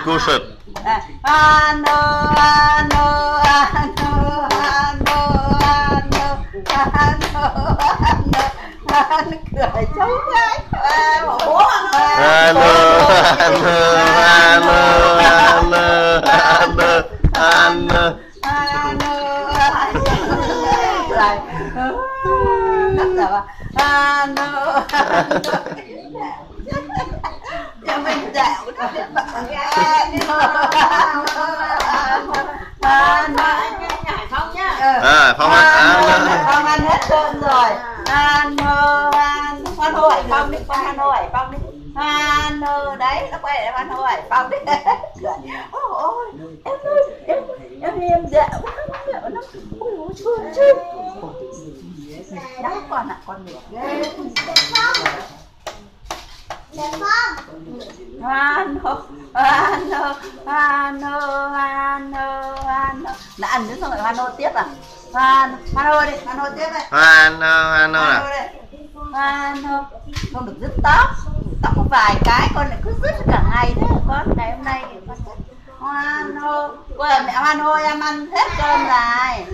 Кушать. Cười cháu gái cho mình dạo đó bạn gái Phong nhá. Phong ăn hết cơm rồi. Hoan hô Hải Phong đi, con Hoan hô Hải Phong đi. Hoan hô đấy, nó quay lại Hoan hô Hải Phong đi. Ôi, em đi em dạo nó chua chua. Đó con ạ, con được. Hoan hô. Đã ăn đến xong rồi hoan hô tiếp à? Hoan hô đi, hoan hô tiếp đây. Hoan hô nào. Hoan hô. Con được dứt tóc. Tóc có vài cái con lại cứ dứt cả ngày thế con. Ngày hôm nay con dứt. Hoan hô. Ôi mẹ hoan hô em ăn hết cơm rồi.